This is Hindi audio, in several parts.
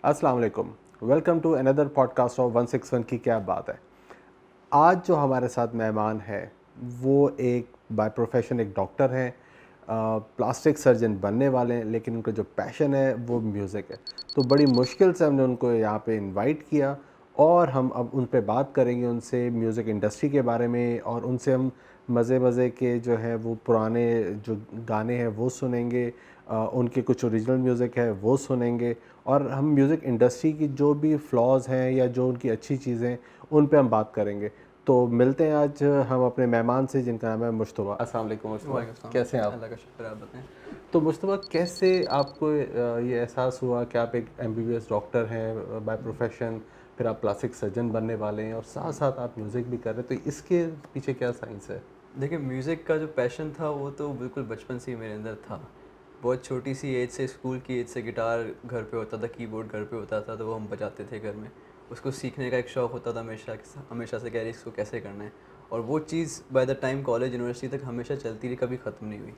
अस्सलाम वालेकुम। Welcome to another podcast of 161 की क्या बात है। आज जो हमारे साथ मेहमान है वो एक बाय प्रोफेशन एक डॉक्टर हैं, प्लास्टिक सर्जन बनने वाले हैं, लेकिन उनका जो पैशन है वो म्यूज़िक है। तो बड़ी मुश्किल से हमने उनको यहाँ पे इनवाइट किया और हम अब उन पे बात करेंगे, उनसे म्यूज़िक इंडस्ट्री के बारे में, और उनसे हम मज़े मज़े के जो है वो पुराने जो गाने हैं वो सुनेंगे, उनके कुछ ओरिजिनल म्यूज़िक है वो सुनेंगे, और हम म्यूज़िक इंडस्ट्री की जो भी फ्लॉज़ हैं या जो उनकी अच्छी चीज़ें हैं उन पे हम बात करेंगे। तो मिलते हैं आज हम अपने मेहमान से, जिनका नाम है मुश्तबा। अस्सलाम वालेकुम मुश्तबा, कैसे हैं आप? अल्लाह का शुक्र है, आप बताएं। तो मुश्तबा, कैसे आपको ये एहसास हुआ कि आप एक एमबीबीएस डॉक्टर हैं बाय प्रोफेशन, फिर आप प्लास्टिक सर्जन बनने वाले हैं और साथ साथ आप म्यूज़िक भी कर रहे हैं, तो इसके पीछे क्या साइंस है? देखिए, म्यूज़िक का जो पैशन था वो तो बिल्कुल बचपन से ही मेरे अंदर था। बहुत छोटी सी एज से, स्कूल की एज से गिटार घर पे होता था, कीबोर्ड घर पे होता था, तो वो हम बजाते थे घर में। उसको सीखने का एक शौक़ होता था हमेशा हमेशा से, कह रही इसको कैसे करना है। और वो चीज़ by the time college university तक हमेशा चलती रही, कभी ख़त्म नहीं हुई।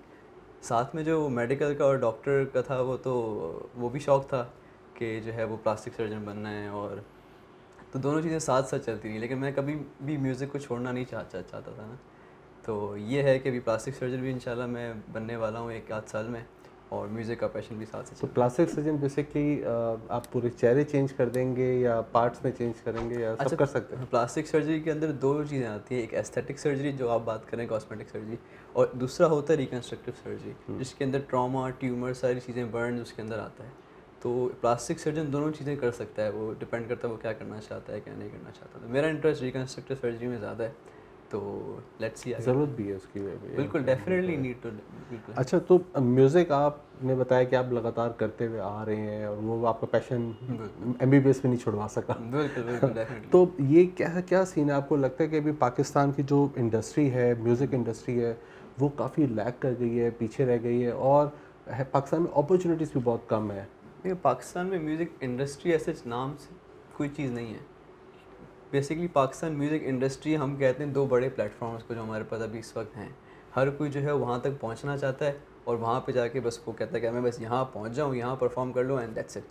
साथ में जो मेडिकल का और डॉक्टर का था वो भी शौक़ था कि जो है वो प्लास्टिक सर्जन बनना है। और तो दोनों चीज़ें साथ साथ चलती रही, लेकिन मैं कभी भी म्यूज़िक को छोड़ना नहीं चाहता था ना। तो ये है कि अभी प्लास्टिक सर्जन भी इंशाल्लाह मैं बनने वाला हूँ एक आध साल में, और म्यूज़िक का पैशन भी साथ से तो चल रहा है। प्लास्टिक सर्जन बेसिकली आप पूरे चेहरे चेंज कर देंगे या पार्ट्स में चेंज करेंगे या सब अच्छा, कर सकते हैं? प्लास्टिक सर्जरी के अंदर दो चीज़ें आती हैं, एक एस्थेटिक सर्जरी जो आप बात करें, कॉस्मेटिक सर्जरी, और दूसरा होता है रिकन्स्ट्रक्टिव सर्जरी, जिसके अंदर ट्रॉमा, ट्यूमर, सारी चीज़ें, बर्न उसके अंदर आता है। तो प्लास्टिक सर्जन दोनों चीज़ें कर सकता है, वो डिपेंड करता है वो क्या करना चाहता है, क्या नहीं करना चाहता। तो मेरा इंटरेस्ट रिकन्स्ट्रक्टिव सर्जरी में ज़्यादा है, तो लेट्स सी आगे। ज़रूरत भी है उसकी बिल्कुल, डेफिनेटली नीड टू, बिल्कुल है। अच्छा, तो म्यूज़िक आपने बताया कि आप लगातार करते हुए आ रहे हैं और वो आपका बिल्कुल, पैशन एमबीबीएस में नहीं छुड़वा सका। बिल्कुल, बिल्कुल, डेफिनेटली। तो ये क्या क्या सीन है? आपको लगता है कि अभी पाकिस्तान की जो इंडस्ट्री है, म्यूज़िक इंडस्ट्री है, वो काफ़ी लैग कर गई है, पीछे रह गई है, और पाकिस्तान में अपॉर्चुनिटीज़ भी बहुत कम है? देखिए, पाकिस्तान में म्यूज़िक इंडस्ट्री ऐसे नाम से कोई चीज़ नहीं है। बेसिकली पाकिस्तान म्यूज़िक इंडस्ट्री, हम कहते हैं दो बड़े प्लेटफॉर्म्स को जो हमारे पास अभी इस वक्त हैं। हर कोई जो है वहाँ तक पहुँचना चाहता है, और वहाँ पे जाके बस वो कहता है कि मैं बस यहाँ पहुँच जाऊँ, यहाँ परफॉर्म कर लूँ, एंड दैट्स इट।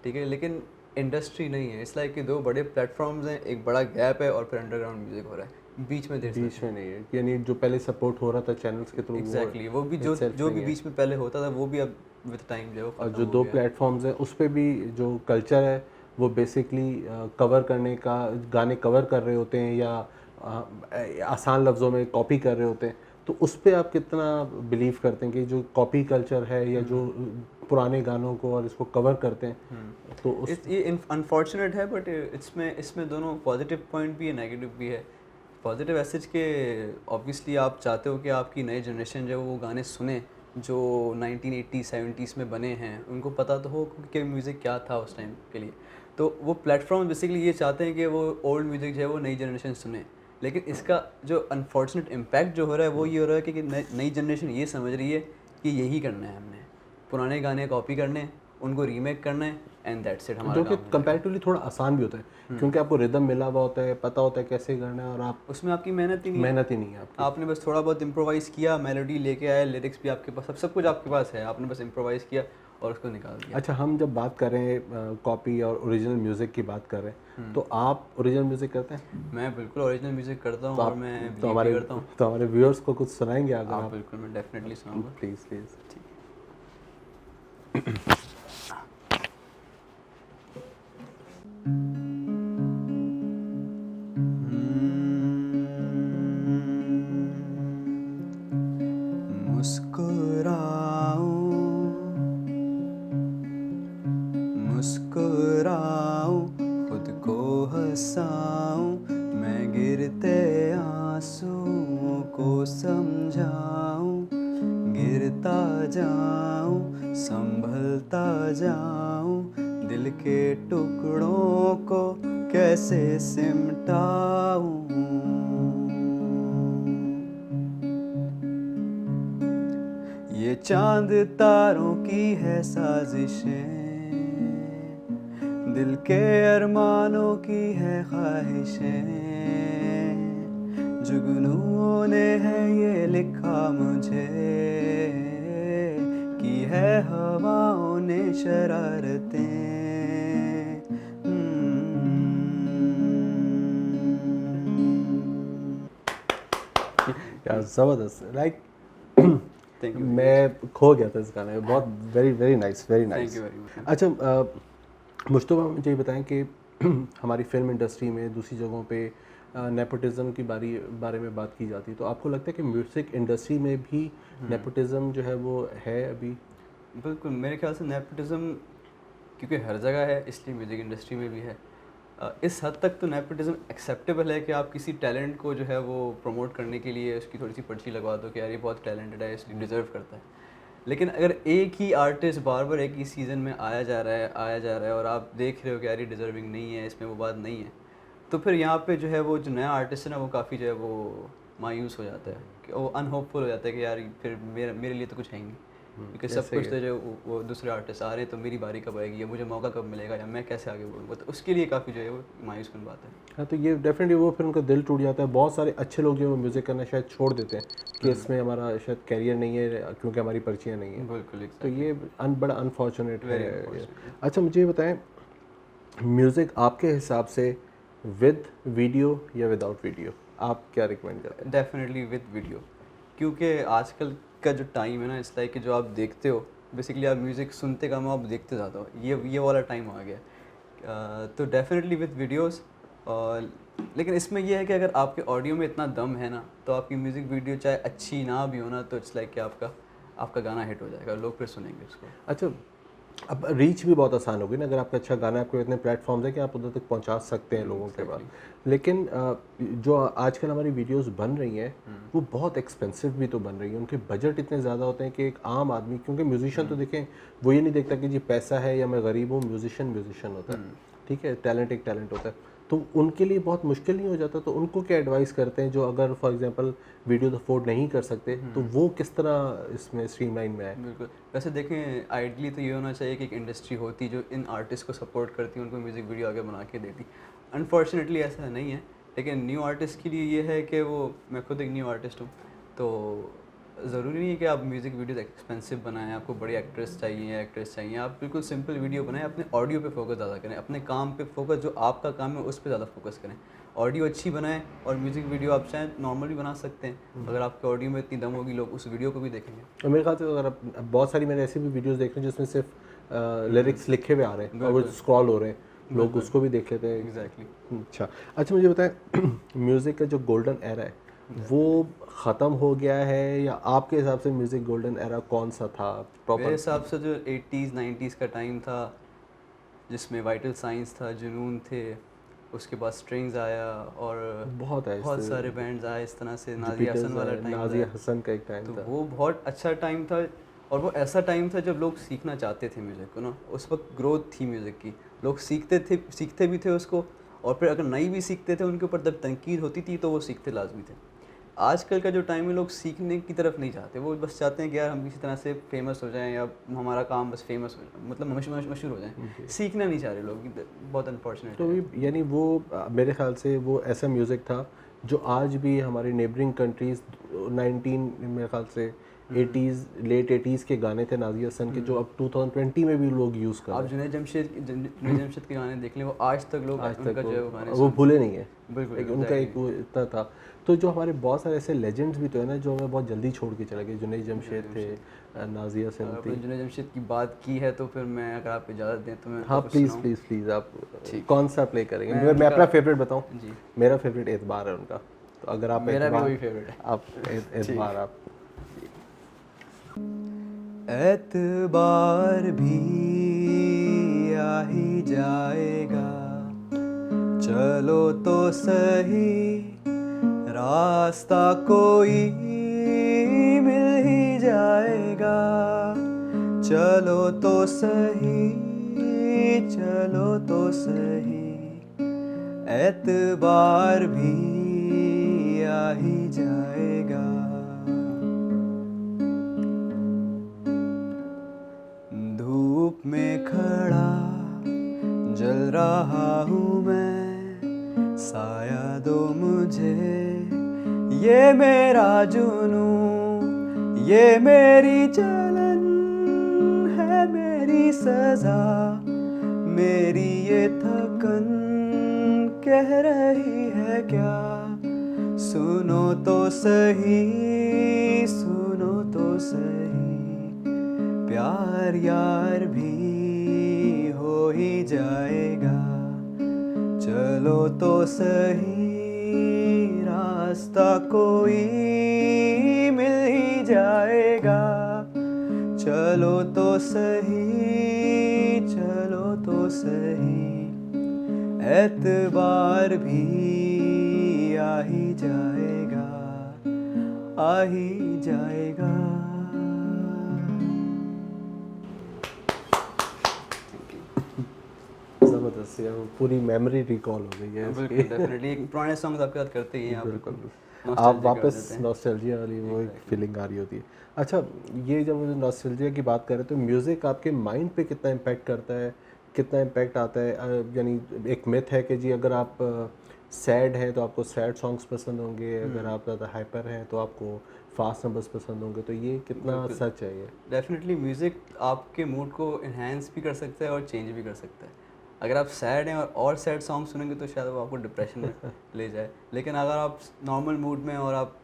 ठीक है, लेकिन इंडस्ट्री नहीं है। इट्स लाइक कि दो बड़े प्लेटफॉर्म्स हैं, एक बड़ा गैप है, और फिर अंडरग्राउंड म्यूज़िक हो रहा है बीच में, देर बीच से। में नहीं है, यानी जो पहले सपोर्ट हो रहा था चैनल्स के थ्रू वो एग्जैक्टली, वो भी जो इटसेल्फ जो भी नहीं है। बीच में पहले होता था वो भी अब विद टाइम जो है वो और ख़त्म जो हो दो गया। प्लेटफॉर्म्स हैं उस पे भी जो कल्चर है वो बेसिकली कवर करने का, गाने कवर कर रहे होते हैं या आसान लफ्ज़ों में कॉपी कर रहे होते हैं। तो उस पे आप कितना बिलीव करते हैं कि जो कॉपी कल्चर है या जो पुराने गानों को और इसको कवर करते हैं, तो उस ये अनफॉर्चुनेट है, बट इसमें इसमें दोनों पॉजिटिव पॉइंट भी है, नेगेटिव भी है। पॉजिटिव मैसेज के, ऑब्वियसली आप चाहते हो कि आपकी नई जनरेशन जो है वो गाने सुने जो 1980 70s में बने हैं, उनको पता तो हो कि म्यूज़िक क्या था उस टाइम के लिए। तो वो प्लेटफॉर्म बेसिकली ये चाहते हैं कि वो ओल्ड म्यूज़िक जो है वो नई जनरेशन सुने। लेकिन इसका जो अनफॉर्चुनेट इम्पैक्ट जो हो रहा है वो ये हो रहा है कि नई जनरेशन ये समझ रही है कि यही करना है हमने, पुराने गाने कॉपी करने हैं, उनको रीमेक करना है, एंड दैट्स इट, हमारा जो कि काम हो जाएगा। कंपैरेटिवली थोड़ा आसान भी होता है, क्योंकि आपको रिदम मिला हुआ होता है, पता होता है कैसे करना है, और आप उसमें आपकी मेहनत ही नहीं है। मेहनत ही नहीं है आपकी। आपने बस थोड़ा बहुत इम्प्रोवाइज़ किया, मेलोडी लेके आए, लिरिक्स भी आपके पास, सब कुछ आपके पास है, आपने बस इम्प्रोवाइज़ किया और उसको निकाल दिया। अच्छा, हम जब बात कर रहे हैं कॉपी और ओरिजिनल म्यूज़िक की बात कर रहे हैं, तो आप ओरिजिनल म्यूज़िक करते हैं? मैं बिल्कुल ओरिजिनल म्यूज़िक करता हूँ, तो और आप मैं तो बिलीव भी हमारे करता हूँ। तो हमारे व्यूअर्स को कुछ सुनाएंगे अगर आप आप? बिल्कुल, मैं डेफिनेटली सुनाऊँगा। Please please. ठीक है। मुस्कुराऊं, खुद को हंसाऊं, मैं गिरते आंसुओं को समझाऊं, गिरता जाऊं, संभलता जाऊं, दिल के टुकड़ों को कैसे सिमटाऊं। ये चांद तारों की है साजिशें, दिल के अरमानों की है ख्वाहिशें, जुगनू ने है ये लिखा मुझे, की है हवाओं ने शरारतें। यार ज़बरदस्त, लाइक थैंक यू। मैं खो गया था इस गाने में, बहुत very very nice, very thank nice. You very much. अच्छा, मुश्तबा मुझे ये बताएं कि हमारी फिल्म इंडस्ट्री में दूसरी जगहों पे नेपोटिज्म की बारे में बात की जाती है, तो आपको लगता है कि म्यूज़िक इंडस्ट्री में भी नेपोटिज्म जो है वो है अभी? बिल्कुल, मेरे ख्याल से नेपोटिज़्म क्योंकि हर जगह है, इसलिए म्यूज़िक इंडस्ट्री में भी है। इस हद तक तो नेपोटिज़्म एक्सेप्टेबल है कि आप किसी टैलेंट को जो है वो प्रमोट करने के लिए उसकी थोड़ी-सी पर्ची लगवा दो कि यार ये बहुत टैलेंटेड है, इसलिए डिज़र्व करता है। लेकिन अगर एक ही आर्टिस्ट बार-बार एक ही सीज़न में आया जा रहा है और आप देख रहे हो कि यार ये डिज़र्विंग नहीं है, इसमें वो बात नहीं है, तो फिर यहाँ पे जो है वो जो नया आर्टिस्ट है ना, वो काफ़ी जो है वो मायूस हो जाता है, कि वो अनहोपफुल हो जाता है कि यार फिर मेरे मेरे लिए तो कुछ है ही नहीं। क्योंकि सब ऐसे ही कुछ है। तो जो वो दूसरे आर्टिस्ट आ रहे हैं, तो मेरी बारी कब आएगी या मुझे मौका कब मिलेगा या मैं कैसे आगे बढ़ूँगा, तो उसके लिए काफ़ी जो है वो मायूसकुन बात है। हाँ, तो ये डेफिनेटली वो फिर उनका दिल टूट जाता है। बहुत सारे अच्छे लोग जो है वो म्यूज़िक करना शायद छोड़ देते हैं कि इसमें हमारा शायद कैरियर नहीं है क्योंकि हमारी पर्चियाँ नहीं हैं। बिल्कुल, तो एग्जैक्टली। ये बड़ा अनफॉर्चुनेट है वेरी ये। अनफॉर्चुनेट। अच्छा, मुझे ये बताएं, म्यूज़िक आपके हिसाब से विद वीडियो या विदाउट वीडियो, आप क्या रिकमेंड करते हैं? डेफिनेटली विद वीडियो, क्योंकि आजकल का जो टाइम है ना, इस लाइक कि जो आप देखते हो, बेसिकली आप म्यूज़िक सुनते कम हो, आप देखते ज़्यादा हो, ये वाला टाइम आ गया है। तो डेफिनेटली विद वीडियोस। और लेकिन इसमें ये है कि अगर आपके ऑडियो में इतना दम है ना, तो आपकी म्यूज़िक वीडियो चाहे अच्छी ना भी हो ना, तो इट्स लाइक कि आपका आपका गाना हिट हो जाएगा, लोग फिर सुनेंगे उसको। अच्छा, अब रीच भी बहुत आसान होगी ना, अगर आपका अच्छा गाना है, आपके इतने प्लेटफॉर्म्स हैं कि आप उधर तक पहुंचा सकते हैं लोगों के पास। एग्जैक्टली। लेकिन जो आजकल हमारी वीडियोस बन रही हैं वो बहुत एक्सपेंसिव भी तो बन रही हैं, उनके बजट इतने ज़्यादा होते हैं कि एक आम आदमी, क्योंकि म्यूजिशियन तो देखें वो ये नहीं देखता कि जी पैसा है या मैं गरीब हूँ, म्यूजिशियन म्यूजिशियन होता है, ठीक है, टैलेंट एक टैलेंट होता है। तो उनके लिए बहुत मुश्किल नहीं हो जाता? तो उनको क्या एडवाइस करते हैं जो अगर फॉर एग्जांपल वीडियो अफोर्ड नहीं कर सकते, तो वो किस तरह इसमें स्ट्रीमलाइन में आए? बिल्कुल। वैसे देखें, आइडियली तो ये होना चाहिए कि एक इंडस्ट्री होती जो इन आर्टिस्ट को सपोर्ट करती, उनको म्यूज़िक वीडियो आगे बना के देती। अनफॉर्चुनेटली ऐसा नहीं है, लेकिन न्यू आर्टिस्ट के लिए ये है कि वो, मैं खुद एक न्यू आर्टिस्ट हूँ, तो ज़रूरी नहीं है कि आप म्यूज़िक वीडियोज़ एक्सपेंसिव बनाएं, आपको बड़ी एक्ट्रेस चाहिए, एक्ट्रेस चाहिए। आप बिल्कुल सिंपल वीडियो बनाएं, अपने ऑडियो पे फोकस ज़्यादा करें, अपने काम पे फोकस, जो आपका काम है उस पे ज़्यादा फोकस करें। ऑडियो अच्छी बनाएं और म्यूज़िक वीडियो आप चाहें नॉर्मल भी बना सकते हैं। अगर आपके ऑडियो में इतनी दम होगी, लोग उस वीडियो को भी देखेंगे। और मेरे ख्याल से अगर आप, बहुत सारी मैंने ऐसी भी वीडियोस देख रहे हैं जिसमें सिर्फ लिरिक्स लिखे हुए आ रहे हैं और वो बिल्कुल। स्क्रॉल हो रहे हैं, लोग बिल्कुल। उसको भी देख लेते हैं। एग्जैक्टली। अच्छा। अच्छा, मुझे बताएं, म्यूज़िक का जो गोल्डन एरा है वो ख़त्म हो गया है, या आपके हिसाब से म्यूज़िक गोल्डन एरा कौन सा था मेरे प्रॉपर? हिसाब से जो 80s 90s का टाइम था, जिसमें वाइटल साइंस था, जुनून थे, उसके बाद स्ट्रिंग्स आया और बहुत है बहुत इससे, सारे बैंड्स आए इस तरह से, नाज़िया जुपिटर्स हसन वाला है, टाइम नाज़िया था। हसन का एक टाइम तो था। वो बहुत अच्छा टाइम था, और वो ऐसा टाइम था जब लोग सीखना चाहते थे म्यूज़िक को ना, उस वक्त ग्रोथ थी म्यूज़िक की, लोग सीखते भी थे उसको, और फिर अगर नहीं भी सीखते थे, उनके ऊपर जब तनकीद होती थी तो वो सीखते लाजमी थे। आजकल का जो टाइम है, लोग सीखने की तरफ नहीं चाहते, वो बस चाहते हैं कि यार हम किसी तरह से फेमस हो जाएं, या हमारा काम बस फेमस हो जाए, मतलब मशहूर हो जाएं। सीखना नहीं चाह रहे लोग, बहुत अनफॉर्चुनेट तो है। यानी वो मेरे ख्याल से वो ऐसा म्यूज़िक था जो आज भी हमारी नेबरिंग कंट्रीज़ 19, मेरे ख्याल से 80s, लेट 80s के गाने थे नाज़िया हसन के, जो अब 2020 में भी लोग यूज़ कर आप रहे हैं। जुनैद जमशेद के गाने देख लें, वो आज तक लोग आज तक उनका जो है वो गाने वो सुनते भूले हैं। नहीं है। बिल्कुल, एक उनका एक एग्जैक्टली। वो इतना था। तो जो हमारे बहुत सारे ऐसे लेजेंड्स भी तो है ना जो हमें बहुत जल्दी छोड़ के चले गए, जुनैद जमशेद थे, नाज़िया हसन अगर आपने थी। जुनैद जमशेद की बात की है, तो फिर मैं, अगर आप इजाज़त दें तो मैं उनका हाँ, कुछ प्लीज़ सुनाऊँ। प्लीज़ प्लीज़, आप ठीक। कौन सा प्ले करेंगे? मैं मैं उनका, अपना फेवरेट बताऊँ, जी, मेरा फेवरेट एतबार है उनका। तो अगर आप मेरा भी एतबार, वही फेवरेट है। आप एतबार आप एतबार भी आ ही जाएगा, चलो तो सही, रास्ता कोई मिल ही जाएगा, चलो तो सही, चलो तो सही, एतबार भी आ ही जाएगा। धूप में खड़ा जल रहा हूँ मैं, साया दो मुझे, ये मेरा जुनून, ये मेरी जलन है, मेरी सजा, मेरी ये थकन कह रही है क्या, सुनो तो सही, सुनो तो सही, प्यार यार भी हो ही जाएगा। चलो तो सही, रास्ता कोई मिल ही जाएगा। चलो तो सही, चलो तो सही, एतबार भी आ ही जाएगा, आ ही जाएगा। ज़बरदस्त है, वो पूरी मेमोरी रिकॉल हो गई है बिल्कुल इसकी। डेफिनेटली, एक पुराने सॉन्ग्स आपके याद करते ही हैं, आप बिल्कुल आप nostalgic हो वापस जाते हैं। नॉस्टैल्जिया वाली वो एक फीलिंग आ रही होती है। अच्छा, ये जब नॉस्टैल्जिया की बात करें तो म्यूज़िक आपके माइंड पे कितना इम्पैक्ट करता है, कितना इम्पैक्ट आता है? यानी एक मिथ है कि जी अगर आप सैड हैं तो आपको सैड सॉन्ग्स पसंद होंगे, अगर आप ज़्यादा हाइपर हैं तो आपको फास्ट नंबर्स पसंद होंगे, तो ये कितना बिल्कुल। सच है ये? डेफिनेटली म्यूज़िक आपके मूड को इन्हेंस भी कर सकता है और चेंज भी कर सकता है। अगर आप सैड हैं और सैड सॉन्ग सुनेंगे तो शायद वो आपको डिप्रेशन में ले जाए। लेकिन अगर आप नॉर्मल मूड में और आप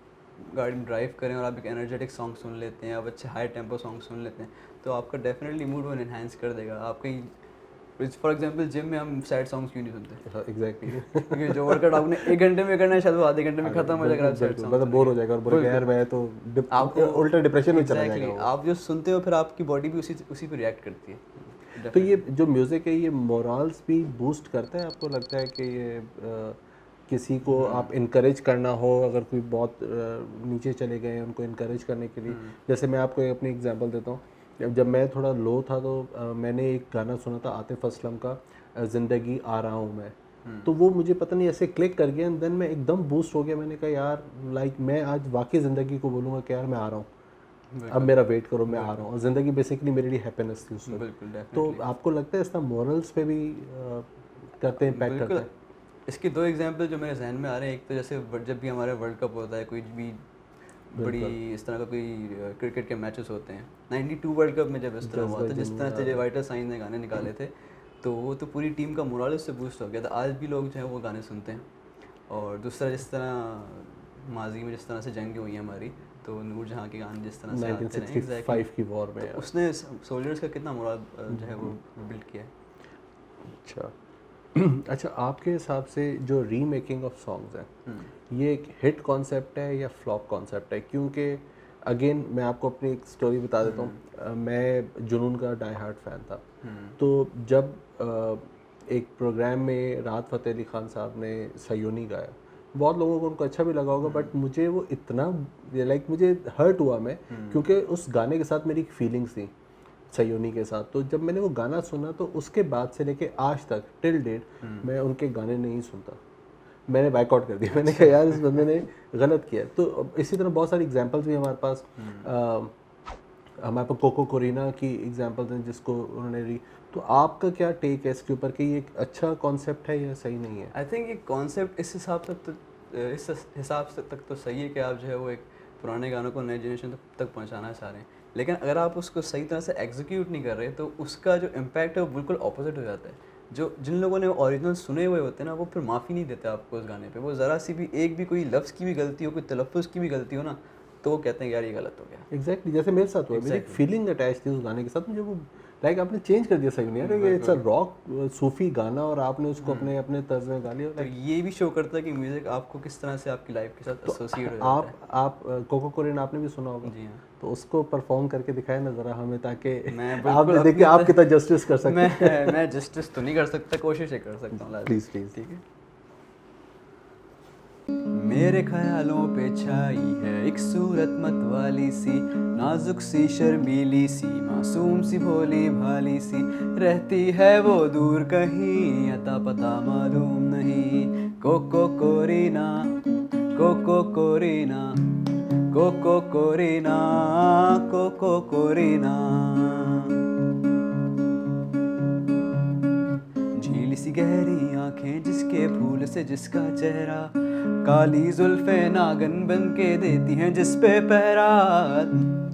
गाड़ी ड्राइव करें और आप एक एनर्जेटिक सॉन्ग सुन लेते हैं, आप अच्छे हाई टेम्पो सॉन्ग सुन लेते हैं, तो आपका डेफिनेटली मूड वो इन्हेंस कर देगा। आप कहीं फॉर एग्जांपल जिम में हम सैड सॉन्ग्स क्यों नहीं सुनते? हाँ, एग्जैक्टली। क्योंकि जो वर्कआउट आपने 1 घंटे में करना है शायद वो आधे घंटे में खत्म हो जाएगा, बिल्कुल आप सैड बिल्कुल, सॉन्ग मतलब बोर हो सुनेंगे। जाएगा और बोलेगा यार मैं तो आपको उल्टा डिप्रेशन में चला एग्जैक्टली जाएगा वो। आप जो सुनते हो फिर आपकी बॉडी भी उसी पे रिएक्ट करती है। तो ये जो म्यूज़िक है ये मोरल्स भी बूस्ट करता है, आपको लगता है कि ये किसी को आप इनकरेज करना हो, अगर कोई बहुत नीचे चले गए हैं उनको इनकरेज करने के लिए? जैसे मैं आपको अपनी एग्जांपल देता हूँ, जब मैं थोड़ा लो था तो मैंने एक गाना सुना था आतिफ असलम का, ज़िंदगी आ रहा हूँ मैं। तो वो मुझे पता नहीं ऐसे क्लिक कर गया एंड देन मैं एकदम बूस्ट हो गया। मैंने कहा यार लाइक मैं आज वाकई ज़िंदगी को बोलूँगा कि यार मैं आ रहा हूँ, अब मेरा वेट करो, मैं आ रहा हूँ। और ज़िंदगी बेसिकली मेरे लिए हैप्पीनेस थी उस वक्त। बिल्कुल तो डेफिनेटली आपको लगता है इस तरह मॉरल्स पे भी करते हैं, इम्पैक्ट करता बिल्कुल। है? इसके 2 एग्जांपल जो मेरे जहन में आ रहे हैं, एक तो जैसे जब भी हमारे वर्ल्ड कप होता है, कोई भी बड़ी बिल्कुल। इस तरह का कोई क्रिकेट के मैचेस होते हैं, 92 वर्ल्ड कप में जब इस तरह हुआ जज्बा था, जिस जुनून तरह से याद है। वाइटर साइन ने गाने निकाले थे, तो वो तो पूरी टीम का मोरल उससे बूस्ट हो गया था। आज भी लोग जो है वो गाने सुनते हैं। और दूसरा, जिस तरह माजी में जिस तरह से जंगें हुई हैं हमारी, तो नूरजहाँ के गाने जिस तरह से आते हैं, एग्जैक्टली 1965 की वॉर में तो यार। उसने सोल्जर्स का कितना मोरल जो है वो बिल्ड किया है। अच्छा। अच्छा, आपके हिसाब से जो रीमेकिंग ऑफ सॉन्ग्स हैं, ये एक हिट कॉन्सेप्ट है या फ्लॉप कॉन्सेप्ट है? क्योंकि अगेन मैं आपको अपनी एक स्टोरी बता देता हूँ। मैं जुनून का डाई हार्ड फैन था। तो जब एक प्रोग्राम में राहत फ़तेह अली ख़ान साहब ने सयोनी गाया, बहुत लोगों को उनको अच्छा भी लगा होगा, बट मुझे वो इतना लाइक मुझे हर्ट हुआ मैं, क्योंकि उस गाने के साथ मेरी फीलिंग्स थी सयोनी के साथ। तो जब मैंने वो गाना सुना तो उसके बाद से लेके आज तक टिल डेट मैं उनके गाने नहीं सुनता। मैंने बाइकआउट कर दिया। मैंने कहा यार इस बंदे ने गलत किया है। तो इसी तरह बहुत सारी एग्जांपल्स भी हमारे पास हमारे पास कोको कोरिना की एग्जांपल्स हैं जिसको उन्होंने तो आपका क्या टेक है इसके ऊपर कि ये एक अच्छा कॉन्सेप्ट है या सही नहीं है? आई थिंक ये कॉन्सेप्ट इस हिसाब से तक तो सही है कि आप जो है वो एक पुराने गानों को नए जनरेशन तक पहुंचाना चाह रहे हैं, लेकिन अगर आप उसको सही तरह से एग्जीक्यूट नहीं कर रहे तो उसका जो इम्पैक्ट है वो बिल्कुल ऑपोजिट हो जाता है। जो जिन लोगों ने ओरिजिनल सुने हुए होते हैं ना, वो फिर माफ़ी नहीं देते आपको उस गाने पे। वो ज़रा सी भी एक भी कोई लफ्ज़ की भी गलती हो, कोई तलफ़्फ़ुज़ की भी गलती हो ना, तो वो कहते हैं यार ये गलत हो गया। एग्जैक्टली जैसे मेरे साथ हुआ, मेरी एक Exactly. फीलिंग अटैच थी उस गाने के साथ। मुझे वो लाइक आपने चेंज कर दिया सही नहीं यार, ये इट्स अ रॉक सूफी गाना और आपने उसको अपने अपने तर्ज में गा लिया। तो ये भी शो करता है कि म्यूज़िक आपको किस तरह से आपकी लाइफ के साथ एसोसिएट हो जाता आप कोको कोरिन आपने भी सुना होगा, है। जी हाँ, तो उसको परफॉर्म करके दिखाए ना ज़रा हमें, ताकि मैं आप बिल्कुल देखिए आप कितना जस्टिस कर सकते हैं। मैं जस्टिस तो नहीं कर सकता, कोशिश ही कर सकता हूँ लाजमी। Please please. ठीक है। मेरे ख्यालों पे छाई है एक सूरत मत वाली सी, नाजुक सी शर्मीली सी, मासूम सी भोली भाली सी, रहती है वो दूर कहीं, अता पता मालूम नहीं। कोको कोरिना, कोको कोरिना, कोको कोरिना, कोको कोरिना। झील सी गहरी आंखें जिसके फूल से जिसका चेहरा, काली जुल्फे नागन बन के देती हैं जिस पे पहरा।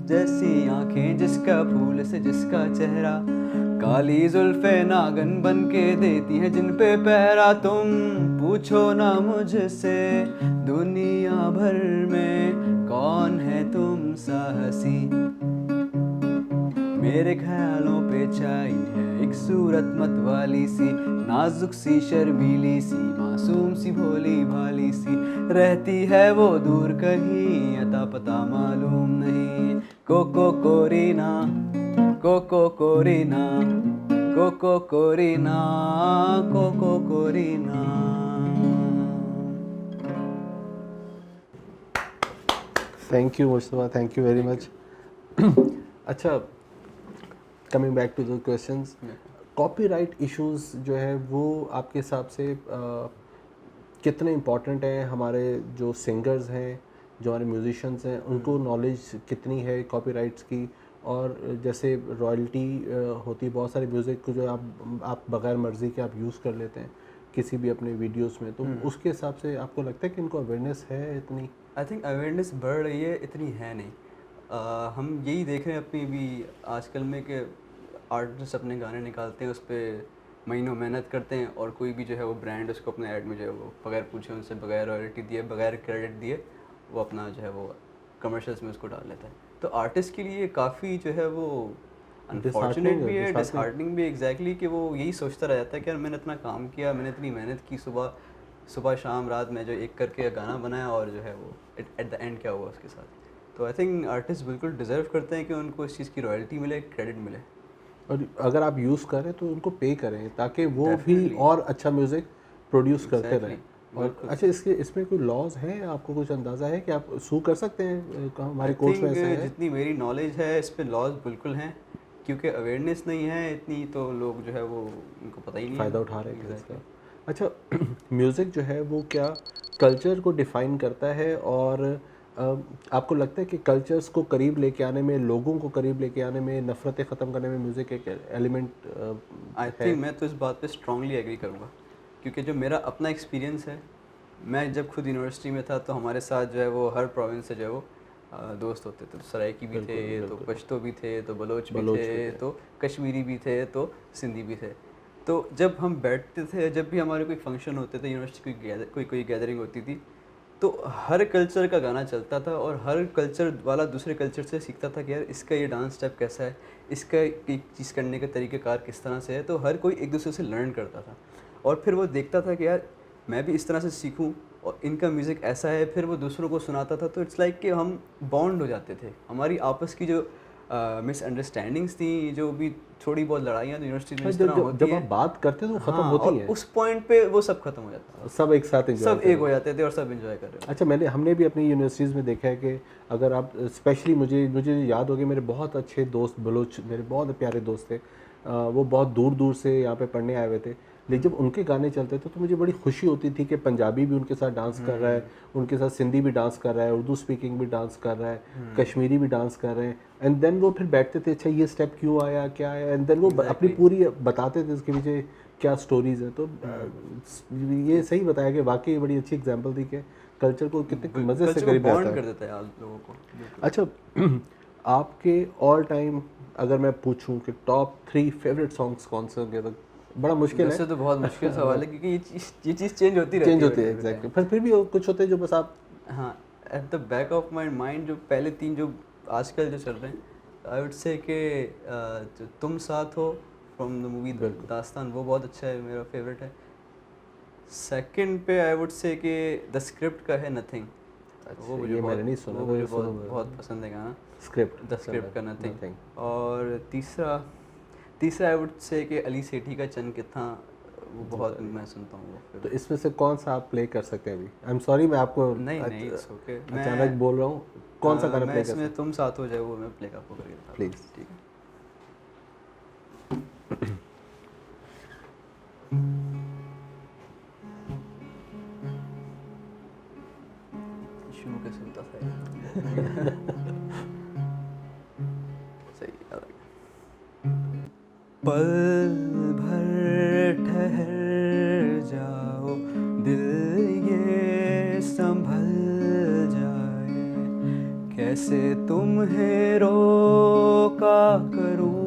जैसी आंखें जिसका फूल से जिसका चेहरा, काली जुल्फे नागन बन के देती हैं जिन पे पहरा, तुम पूछो ना मुझसे दुनिया भर में कौन है तुम सा हंसी। मेरे ख्यालों पे छाई है एक सूरत मत वाली सी, नाजुक सी शर्मीली सी, मासूम सी भोली भाली सी, रहती है वो दूर कहीं अता पता मालूम नहीं। Coco Corina, Coco Corina, Coco Corina, Coco Corina. Thank you Mustafa, thank you very much. अच्छा, coming back to the questions, copyright issues जो है वो आपके हिसाब से कितने इम्पोर्टेंट हैं? हमारे जो सिंगर्स हैं, जो हमारे म्यूजिशियंस हैं, उनको नॉलेज कितनी है कॉपीराइट्स की? और जैसे रॉयल्टी होती है बहुत सारे म्यूज़िक को जो आप बग़ैर मर्ज़ी के आप यूज़ कर लेते हैं किसी भी अपने वीडियोस में, तो उसके हिसाब से आपको लगता है कि इनको अवेयरनेस है इतनी? आई थिंक अवेयरनेस बढ़ रही है, इतनी है नहीं। हम यही देख रहे हैं अपनी भी आजकल में कि आर्टिस्ट अपने गाने निकालते हैं, उस पर महीनों मेहनत करते हैं और कोई भी जो है वो ब्रांड उसको अपने ऐड में जो है वो बगैर पूछे उनसे, बगैर रॉयल्टी दिए, बगैर क्रेडिट दिए, वो अपना जो है वो कमर्शियल्स में उसको डाल लेता है। तो आर्टिस्ट के लिए काफ़ी जो है वो अनफॉर्चुनेट भी है, डिसहार्टनिंग भी, एग्जैक्टली कि वो यही सोचता रह जाता है कि यार मैंने इतना काम किया, मैंने इतनी मेहनत की, सुबह सुबह शाम रात में जो एक करके गाना बनाया और जो है वो एट द एंड क्या हुआ उसके साथ। तो आई थिंक आर्टिस्ट बिल्कुल डिज़र्व करते हैं कि उनको इस चीज़ की रॉयल्टी मिले, क्रेडिट मिले। और अगर आप यूज़ करें तो उनको पे करें ताकि वो भी और अच्छा म्यूज़िक प्रोड्यूस करते रहें। और अच्छा, इसमें कोई लॉज हैं, आपको कुछ अंदाज़ा है कि आप सू कर सकते हैं? हमारे कोर्ट्स में ऐसा है? जितनी मेरी नॉलेज है इस पे लॉज बिल्कुल हैं, क्योंकि अवेयरनेस नहीं है इतनी, तो लोग जो है वो उनको पता ही नहीं फ़ायदा है। उठा रहे हैं इसका। Exactly. अच्छा, म्यूज़िक जो है वो क्या कल्चर को डिफ़ाइन करता है? और आपको लगता है कि कल्चर्स को करीब लेके आने में, लोगों को करीब लेके आने में, नफ़रतें ख़त्म करने में म्यूज़िक एक एलिमेंट आई है? थिंक मैं तो इस बात पे स्ट्रांगली एग्री करूँगा, क्योंकि जो मेरा अपना एक्सपीरियंस है, मैं जब खुद यूनिवर्सिटी में था तो हमारे साथ जो है वो हर प्रोविंस से जो है वो दोस्त होते थे। तो सराइकी भी बिल्कुल, थे, तो बिल्कुल। पश्तो भी थे, तो बलोच भी बलोच भी थे, थे। तो कश्मीरी भी थे, तो सिंधी भी थे। तो जब हम बैठते थे, जब भी हमारे कोई फंक्शन होते थे, यूनिवर्सिटी कोई गैदरिंग होती थी, तो हर कल्चर का गाना चलता था और हर कल्चर वाला दूसरे कल्चर से सीखता था कि यार इसका ये डांस स्टेप कैसा है, इसका एक चीज़ करने का तरीक़ेकार किस तरह से है। तो हर कोई एक दूसरे से लर्न करता था और फिर वो देखता था कि यार मैं भी इस तरह से सीखूं और इनका म्यूज़िक ऐसा है, फिर वो दूसरों को सुनाता था। तो इट्स लाइक कि हम बॉन्ड हो जाते थे। हमारी आपस की जो मिसअंडरस्टैंडिंग्स थी, जो भी थोड़ी बहुत लड़ाइयाँ तो यूनिवर्सिटी में हाँ, इस तरह होती जब आप हैं, बात करते हैं तो ख़त्म हाँ, होती और हैं। उस पॉइंट पे वो सब खत्म हो जाता सब एक साथ था, एंजॉय सब कर एक रहे हो हैं। जाते थे और सब एंजॉय कर रहे होते अच्छा, हमने भी अपनी यूनिवर्सिटीज़ में देखा है कि अगर आप स्पेशली मुझे याद होगी, मेरे बहुत अच्छे दोस्त बलोच, मेरे बहुत प्यारे दोस्त थे, वो बहुत दूर दूर से यहाँ पे पढ़ने आए हुए थे, लेकिन जब उनके गाने चलते थे तो मुझे बड़ी खुशी होती थी कि पंजाबी भी उनके साथ डांस कर रहा है, उनके साथ सिंधी भी डांस कर रहा है, उर्दू स्पीकिंग भी डांस कर रहा है, कश्मीरी भी डांस कर रहे हैं। एंड देन वो फिर बैठते थे, अच्छा ये स्टेप क्यों आया, क्या आया, एंड देन वो अपनी Exactly. पूरी बताते थे इसके पीछे क्या स्टोरीज़ हैं। तो ये सही बताया कि वाकई बड़ी अच्छी एग्जांपल थी कि कल्चर को कितने मज़े से कल्चर को करीब लाता बॉन्ड है। कर देता है यार लोगों को, बिल्कुल। अच्छा, आपके ऑल टाइम अगर मैं पूछूं कि टॉप 3 फेवरेट सॉन्ग्स कौन से होंगे, तो बड़ा मुश्किल है। वैसे तो बहुत मुश्किल सवाल है, क्योंकि ये चीज़ चेंज होती रहती चेंज है होती है, टाइम। एग्जैक्टली, पर फिर भी कुछ होते हैं जो बस आप। हाँ, at the back of my mind जो पहले 3 जो आजकल जो चल रहे हैं, आई वुड से कि जो तुम साथ हो फ्रॉम द मूवी बिल्कुल। दास्तान, वो बहुत अच्छा है, मेरा फेवरेट है। सेकंड पे आई वुड से कि द स्क्रिप्ट का है नथिंग, अच्छा, ये मैंने नहीं सुना, वो तो मुझे ये बहुत सुनूंगा। बहुत पसंद है गाना, स्क्रिप्ट द स्क्रिप्ट का नथिंग। नथिंग। और तीसरा तीसरा आई वुड से कि अली सेठी का चन कितना, वो बहुत मैं सुनता हूँ वो तो फिर। इसमें से कौन सा आप प्ले कर सकते हैं अभी? आई एम सॉरी, मैं आपको नहीं नहीं, इट्स ओके। अचानक बोल रहा हूँ, कौन सा गाना मैं प्ले कर इसमें सकते तुम साथ हो जाए वो मैं प्ले आपको करके बताता हूँ, प्लीज़? ठीक है। शुरू कैसे होता था यार? सही याद आ गया। पल भर ठहर जाओ, दिल ये संभल जाए, कैसे तुम्हें रोका करूं,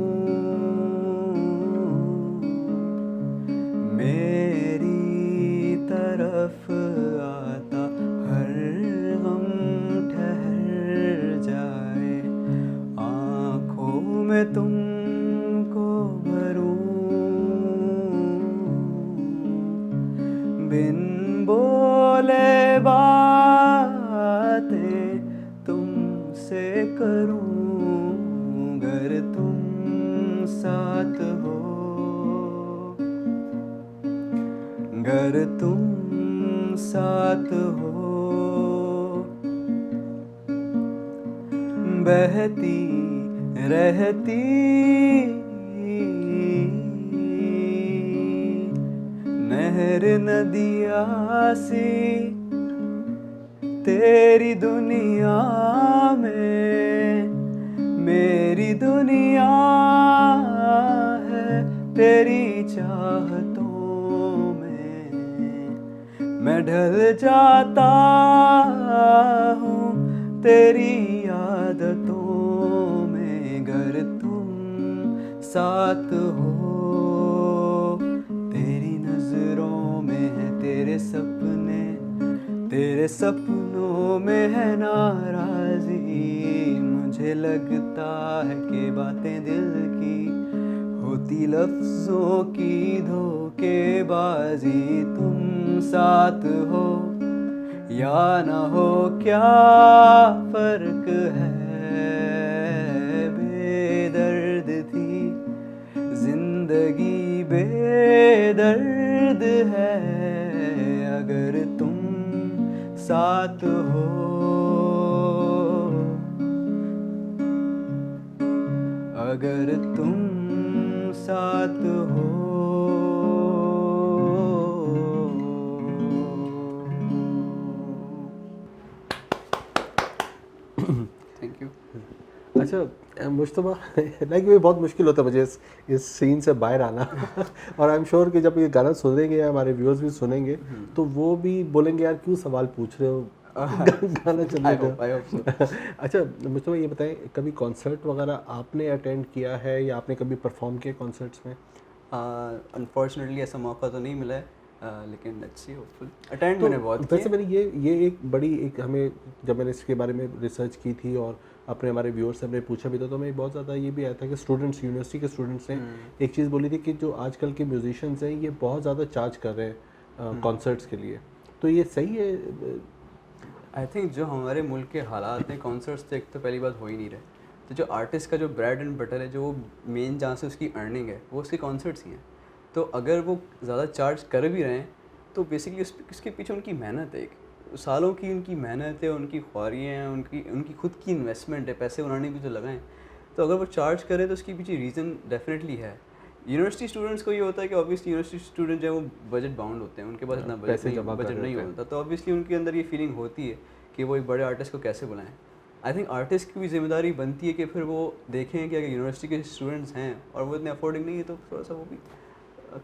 मैं तुमको भरूं, बिन बोले बातें तुमसे करूं, अगर तुम साथ हो, अगर तुम साथ हो, बहती रहती नहर नदिया सी तेरी दुनिया में, मेरी दुनिया है तेरी चाहतों में, मैं ढल जाता हूँ तेरी आदतों में, अगर तुम साथ हो, तेरी नजरों में है तेरे सपने, तेरे सपनों में है नाराजी, मुझे लगता है कि बातें दिल की होती लफ्जों की धोखेबाजी, तुम साथ हो या ना हो क्या फर्क है, बेदर्द थी जिंदगी बेदर्द है, अगर तुम साथ हो, अगर तुम साथ हो। Thank you. अच्छा मुश्तबा, लाइक ये बहुत मुश्किल होता है मुझे इस सीन से बाहर आना और आई एम श्योर कि जब ये गाना सुनेंगे या हमारे व्यूअर्स भी सुनेंगे तो वो भी बोलेंगे यार क्यों सवाल पूछ रहे हो, गाना चलने दो। अच्छा मुश्तबा ये बताएं, कभी कॉन्सर्ट वगैरह आपने अटेंड किया है या आपने कभी परफॉर्म किया कॉन्सर्ट्स में? अनफॉर्चुनेटली ऐसा मौका तो नहीं मिला है, लेकिन लेट्स सी, होपफुल अटेंड तो मैंने बहुत वैसे किए। मैंने ये एक बड़ी एक हमें जब मैंने इसके बारे में रिसर्च की थी और अपने हमारे व्यूअर्स से हमने पूछा भी था तो हमें बहुत ज़्यादा ये भी आया था कि स्टूडेंट्स, यूनिवर्सिटी के स्टूडेंट्स ने एक चीज़ बोली थी कि जो आजकल के म्यूजिशियंस हैं ये बहुत ज़्यादा चार्ज कर रहे हैं कॉन्सर्ट्स के लिए, तो ये सही है? आई थिंक जो हमारे मुल्क के हालात हैं, कॉन्सर्ट्स तो एक तो पहली बात हो ही नहीं रहे, तो जो आर्टिस्ट का जो ब्रेड एंड बटर है, जो मेन जहाँ से उसकी अर्निंग है वो उसके कॉन्सर्ट्स ही हैं, तो अगर वो ज़्यादा चार्ज कर भी रहे हैं तो बेसिकली उसके पीछे उनकी मेहनत है, एक सालों की उनकी मेहनत है, उनकी ख्वारियाँ हैं, उनकी खुद की इन्वेस्टमेंट है, पैसे उन्होंने भी तो लगाएं, तो अगर वो चार्ज करें तो उसके पीछे रीज़न डेफिनेटली है। यूनिवर्सिटी स्टूडेंट्स को ये होता है कि ऑब्वियसली यूनिवर्सिटी स्टूडेंट जो है वो बजट बाउंड होते हैं, उनके पास इतना पैसे जमा कर बजट रहे नहीं होते हैं। होता, तो ऑब्वियसली उनके अंदर ये फीलिंग होती है कि वो एक बड़े आर्टिस्ट को कैसे बुलाएं। आई थिंक आर्टिस्ट की भी जिम्मेदारी बनती है कि फिर वो देखें कि अगर यूनिवर्सिटी के स्टूडेंट्स हैं और वो इतने अफोर्डिंग नहीं है तो थोड़ा सा वो भी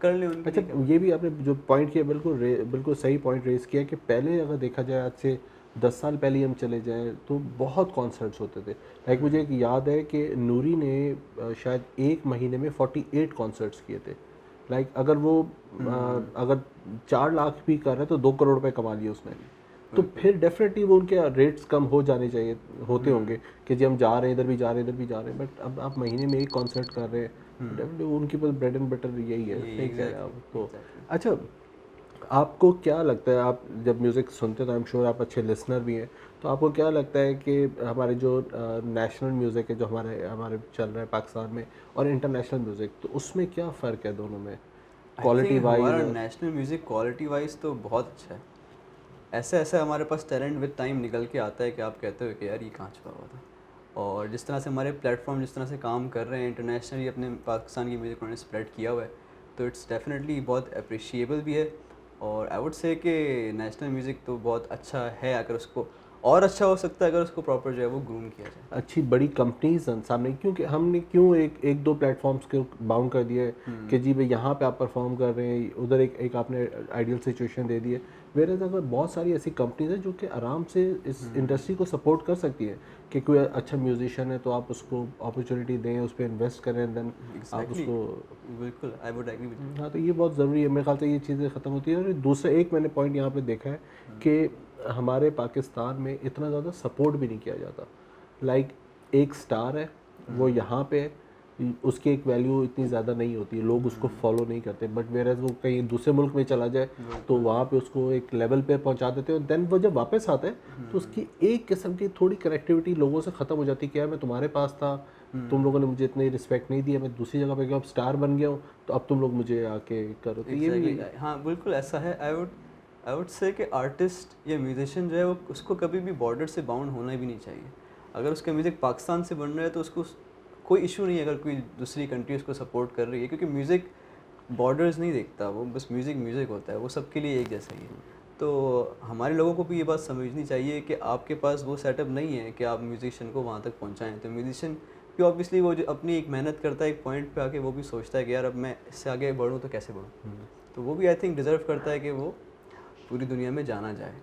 कर लें उनके अच्छा लिए। ये भी आपने जो पॉइंट किया बिल्कुल सही पॉइंट रेज किया कि पहले अगर देखा जाए आज से 10 साल पहले ही हम चले जाएं तो बहुत कॉन्सर्ट्स होते थे। लाइक मुझे एक याद है कि नूरी ने शायद एक महीने में 48 कॉन्सर्ट्स किए थे। लाइक अगर वो अगर 4 लाख भी कर रहे हैं तो 2 करोड़ रुपए कमा लिए उसने, तो फिर डेफिनेटली वो उनके रेट्स कम हो जाने चाहिए होते होंगे कि जी हम जा रहे हैं इधर भी जा रहे हैं इधर भी जा रहे हैं, बट अब आप महीने में एक कॉन्सर्ट कर रहे हैं, डेफिनेटली उनकी पास ब्रेड एंड बटर यही है। सही कह रहे हैं आप तो। अच्छा आपको क्या लगता है, आप जब म्यूज़िक सुनते हैं तो आई एम श्योर आप अच्छे लिसनर भी हैं, तो आपको क्या लगता है कि हमारे जो नेशनल म्यूज़िक है जो हमारे हमारे चल रहा है पाकिस्तान में और इंटरनेशनल म्यूज़िक, तो उसमें क्या फ़र्क है दोनों में क्वालिटी वाइज? हमारा नेशनल म्यूज़िक क्वालिटी वाइज तो बहुत अच्छा है, ऐसा ऐसा हमारे पास टैलेंट विद टाइम निकल के आता है कि आप कहते हो कि यार ये कहाँ छुपा हुआ था। और जिस तरह से हमारे प्लेटफॉर्म जिस तरह से काम कर रहे हैं इंटरनेशनली, अपने पाकिस्तान की म्यूज़िक उन्होंने स्प्रेड किया हुआ है, तो इट्स डेफिनेटली बहुत अप्रिशिएबल भी है। और आई वुड से कि नेशनल म्यूज़िक तो बहुत अच्छा है, अगर उसको और अच्छा हो सकता है अगर उसको प्रॉपर जो है वो ग्रूम किया जाए। अच्छी बड़ी कंपनीज सामने, क्योंकि हमने क्यों एक दो प्लेटफॉर्म्स को बाउंड कर दिया है कि जी भाई यहाँ पे आप परफॉर्म कर रहे हैं, उधर एक आपने आइडियल सिचुएशन दे दी है। वेयर अगर बहुत सारी ऐसी कंपनीज हैं जो कि आराम से इस इंडस्ट्री को सपोर्ट कर सकती हैं कि कोई अच्छा म्यूजिशियन है तो आप उसको अपॉर्चुनिटी दें, उस पर इन्वेस्ट करें, देन आप उसको। बिल्कुल, आई वुड एग्री विद। हाँ तो ये बहुत ज़रूरी है मेरे ख्याल से, ये चीज़ें ख़त्म होती है। और दूसरा एक मैंने पॉइंट यहाँ पे देखा है कि हमारे पाकिस्तान में इतना ज़्यादा सपोर्ट भी नहीं किया जाता। लाइक एक स्टार है वो यहाँ पे है, उसकी एक वैल्यू इतनी ज़्यादा नहीं होती है, लोग उसको फॉलो नहीं करते, बट वेयर वो कहीं दूसरे मुल्क में चला जाए तो वहाँ पे उसको एक लेवल पे पहुँचा देते हैं, और देन वो जब वापस आता है तो उसकी एक किस्म की थोड़ी कनेक्टिविटी लोगों से ख़त्म हो जाती है कि यार मैं तुम्हारे पास था, तुम लोगों ने मुझे इतनी रिस्पेक्ट नहीं दिया, मैं दूसरी जगह पे गया, अब स्टार बन गया हूँ, तो अब तुम लोग मुझे आके करो, तो ये भी हाँ बिल्कुल ऐसा है। आई वुड से कि आर्टिस्ट या म्यूजिशियन जो है वो उसको कभी भी बॉर्डर से बाउंड होना भी नहीं चाहिए। अगर उसका म्यूज़िक पाकिस्तान से बन रहा है तो उसको कोई इशू नहीं है अगर कोई दूसरी कंट्री उसको सपोर्ट कर रही है, क्योंकि म्यूज़िक बॉर्डर्स नहीं देखता, वो बस म्यूज़िक म्यूज़िक होता है, वो सबके लिए एक जैसा ही है। तो हमारे लोगों को भी ये बात समझनी चाहिए कि आपके पास वो सेटअप नहीं है कि आप म्यूजिशियन को वहाँ तक पहुँचाएँ। तो म्यूजिशियन भी ऑब्वियसली वो जो अपनी एक मेहनत करता है, एक पॉइंट पे आके वो भी सोचता है कि यार अब मैं इससे आगे बढ़ूँ तो कैसे बढ़ूँ। तो वो भी आई थिंक डिज़र्व करता है कि वो पूरी दुनिया में जाना जाए।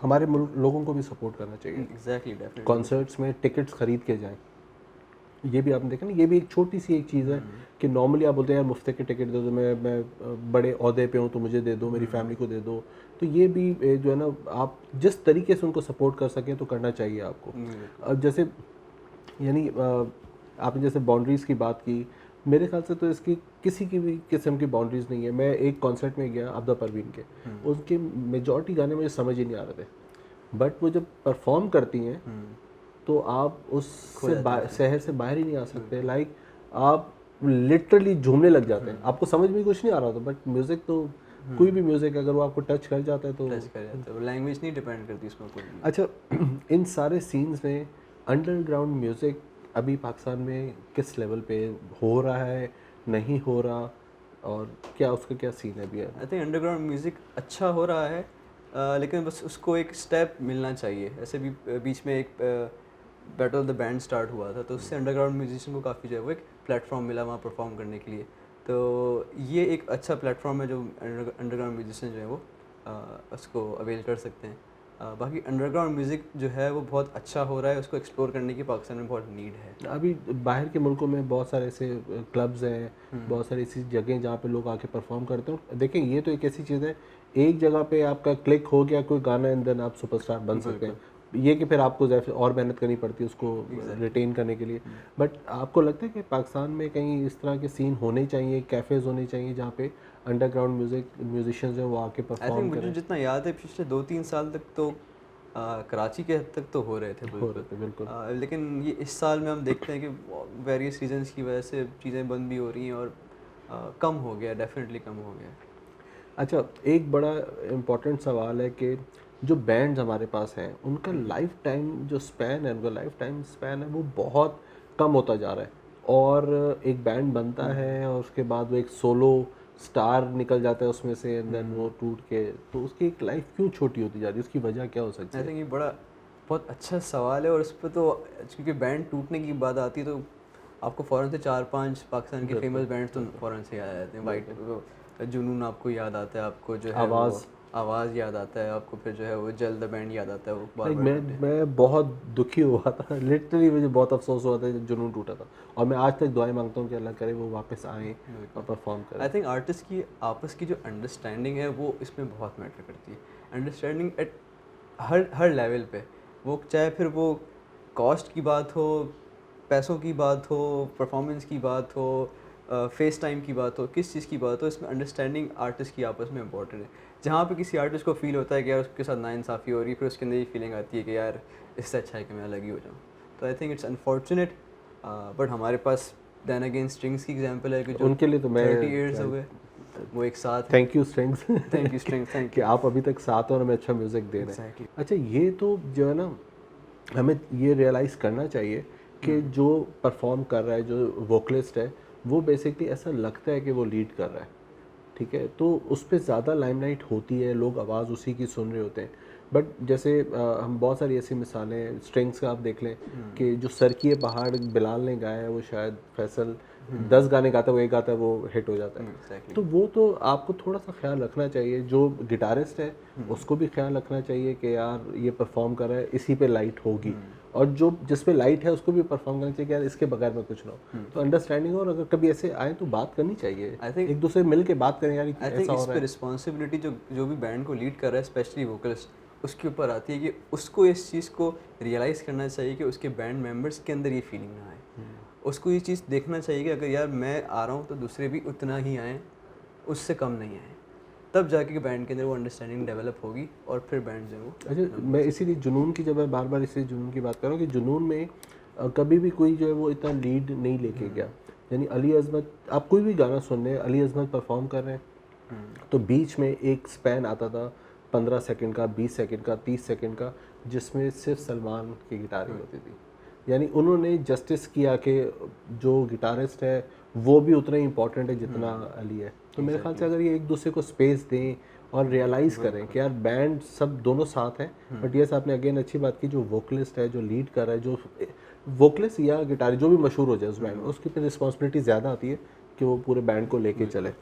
हमारे मुल्क लोगों को भी सपोर्ट करना चाहिए, एग्जैक्टली, डेफिनेटली। कॉन्सर्ट्स में टिकट्स खरीद के जाएं। ये भी आपने देखा ना, ये भी एक छोटी सी एक चीज़ है कि नॉर्मली आप बोलते हैं यार मुफ्त के टिकट दे दो, मैं बड़े ओहदे पे हूँ तो मुझे दे दो, मेरी फैमिली को दे दो, तो ये भी जो है ना, आप जिस तरीके से उनको सपोर्ट कर सकें तो करना चाहिए आपको। अब जैसे यानी आपने जैसे बाउंड्रीज़ की बात की, मेरे ख्याल से तो इसकी किसी की भी किस्म की बाउंड्रीज़ नहीं है। मैं एक कॉन्सर्ट में गया अब्दा परवीन के, उनके मेजॉरिटी गाने मुझे समझ ही नहीं आ रहे थे, बट वो जब परफॉर्म करती हैं तो आप उस शहर से बाहर ही नहीं आ सकते। लाइक आप लिटरली झूमने लग जाते हैं, आपको समझ में कुछ नहीं आ रहा था, बट म्यूज़िक तो कोई भी म्यूज़िक अगर वो आपको टच कर जाता है तो लैंग्वेज नहीं डिपेंड करती उसमें कोई भी। अच्छा, इन सारे सीन्स में अंडरग्राउंड म्यूज़िक अभी पाकिस्तान में किस लेवल पे हो रहा है, नहीं हो रहा, और क्या उसका क्या सीन है अभी? आई थिंक अंडरग्राउंड म्यूज़िक अच्छा हो रहा है, लेकिन बस उसको एक स्टेप मिलना चाहिए। ऐसे भी बीच में एक battle of the band start हुआ था, तो उससे अंडरग्राउंड म्यूजिशियन को काफ़ी जो है वो एक प्लेटफॉर्म मिला वहाँ परफॉर्म करने के लिए। तो ये एक अच्छा प्लेटफॉर्म है जो अंडरग्राउंड म्यूजिशियन जो है वो उसको अवेल कर सकते हैं। बाकी अंडरग्राउंड म्यूज़िक जो है वो बहुत अच्छा हो रहा है, उसको एक्सप्लोर करने की पाकिस्तान में बहुत नीड है। अभी बाहर के मुल्कों में बहुत सारे ऐसे क्लब्स हैं, बहुत सारी ऐसी जगह जहाँ पे लोग आके परफॉर्म करते हैं। देखें, ये तो एक ऐसी चीज़ है, एक जगह पे आपका क्लिक हो गया कोई गाना एंड देन आप सुपरस्टार बन सकते हैं। ये कि फिर आपको और मेहनत करनी पड़ती है उसको रिटेन करने के लिए। बट आपको लगता है कि पाकिस्तान में कहीं इस तरह के सीन होने चाहिए, कैफ़ेज़ होने चाहिए जहाँ पे अंडरग्राउंड म्यूजिशियंस हैं वो आके परफॉर्म करें? मुझे जितना याद है पिछले 2-3 साल तक तो कराची के हद तक तो हो रहे थे बिल्कुल। लेकिन ये इस साल में हम देखते हैं कि वेरियस रीजंस की वजह से चीज़ें बंद भी हो रही हैं और कम हो गया, डेफिनेटली कम हो गया। अच्छा, एक बड़ा इम्पोर्टेंट सवाल है कि जो बैंड्स हमारे पास हैं उनका लाइफ टाइम जो स्पैन है, उनका लाइफ टाइम स्पैन है वो बहुत कम होता जा रहा है। और एक बैंड बनता है और उसके बाद वो एक सोलो स्टार निकल जाता है उसमें से, एंड देन वो टूट के, तो उसकी एक लाइफ क्यों छोटी होती जा रही है? उसकी वजह क्या हो सकती है? आई थिंक ये बड़ा बहुत अच्छा सवाल है, और उस पर तो क्योंकि बैंड टूटने की बात आती है तो आपको फ़ौरन से 4-5 पाकिस्तान के फेमस बैंड तो फ़ौरन से याद आ जाते हैं। वाइट जुनून आपको याद आता है, आपको जो है आवाज़ याद आता है, आपको फिर जो है वो जल्द बैंड याद आता है, वो बार मैं बहुत दुखी हुआ था लिटरली, मुझे बहुत अफसोस हुआ था जब जुनून टूटा था, और मैं आज तक दुआएं मांगता हूँ कि अल्लाह करे वो वापस आए और परफॉर्म करें। आई थिंक आर्टिस्ट की आपस की जो अंडरस्टैंडिंग है वो इसमें बहुत मैटर करती है। अंडरस्टैंडिंग एट हर लेवल पे, वो चाहे फिर वो कॉस्ट की बात हो, पैसों की बात हो, परफॉर्मेंस की बात हो, फेस टाइम की बात हो, किस चीज़ की बात हो, इसमें अंडरस्टैंडिंग आर्टिस्ट की आपस में इंपॉर्टेंट है। जहाँ पे किसी आर्टिस्ट को फील होता है कि यार उसके साथ नाइंसाफ़ी हो रही है, फिर उसके अंदर ये फीलिंग आती है कि यार इससे अच्छा है कि मैं अलग ही हो जाऊँ। तो I think it's unfortunate, but हमारे पास देन अगेन स्ट्रिंग्स की एग्जांपल है कि जो उनके लिए तो मैं 30 ईयर्स हो गए वो एक साथ। Thank you strings thank you strings, thank कि यू। आप अभी तक साथ हो और हमें अच्छा म्यूज़िक दे रहे हैं। Exactly. अच्छा, ये तो जो है ना, हमें ये रियलाइज़ करना चाहिए कि जो परफॉर्म कर रहा है, जो वोकलिस्ट है, वो बेसिकली ऐसा लगता है कि वो लीड कर रहा है, ठीक है, तो उस पर ज़्यादा लाइमलाइट होती है, लोग आवाज़ उसी की सुन रहे होते हैं। बट जैसे हम बहुत सारी ऐसी मिसालें स्ट्रिंग्स का आप देख लें कि जो सर की ये पहाड़ बिलाल ने गाया है, वो शायद फैसल 10 गाने गाता है, वो एक गाता है वो हिट हो जाता है। Exactly. तो वो तो आपको थोड़ा सा ख्याल रखना चाहिए, जो गिटारिस्ट है उसको भी ख्याल रखना चाहिए कि यार ये परफॉर्म कर रहा है, इसी पे लाइट होगी, और जो जिस पे लाइट है उसको भी परफॉर्म करना चाहिए कि यार इसके बगैर में कुछ ना हो। तो अंडरस्टैंडिंग, और अगर कभी ऐसे आए तो बात करनी चाहिए, I think- एक दूसरे मिल के बात करें यार आई ऐसा थिंक हो इस रहा पे है। रिस्पॉन्सिबिलिटी जो भी बैंड को लीड कर रहा है, स्पेशली वोकलिस्ट, उसके ऊपर आती है कि उसको इस चीज़ को रियलाइज़ करना चाहिए कि उसके बैंड मेंबर्स के अंदर ये फीलिंग ना आए। उसको ये चीज़ देखना चाहिए कि अगर यार मैं आ रहा हूँ तो दूसरे भी उतना ही आएँ, उससे कम नहीं आएँ। तब जाके बैंड के अंदर वो अंडरस्टैंडिंग डेवलप होगी और फिर बैंड जो है वो अच्छा, मैं इसीलिए जुनून की, जब मैं बार बार इसी जुनून की बात कर रहा हूँ कि जुनून में कभी भी कोई जो है वो इतना लीड नहीं लेके गया। यानी अली अज़मत, आप कोई भी गाना सुन रहे हैं, अली अज़मत परफॉर्म कर रहे हैं तो बीच में एक स्पैन आता था 15 सेकंड का, 20 सेकंड का, 30 सेकंड का, जिसमें सिर्फ सलमान की गिटारिंग होती थी। यानी उन्होंने जस्टिस किया कि जो गिटारिस्ट है वो भी उतना ही इम्पोर्टेंट है जितना अली है। तो मेरे ख्याल से अगर ये एक दूसरे को स्पेस दें और रियलाइज़ करें कि यार बैंड सब दोनों साथ हैं, बट यस आपने अगेन अच्छी बात की, जो वोकलिस्ट है, जो लीड कर रहा है, जो वोकलिस्ट या गिटार जो भी मशहूर हो जाए उस बैंड में, उसकी पे रिस्पॉन्सिबिलिटी ज़्यादा आती है कि वो पूरे बैंड को लेके चले।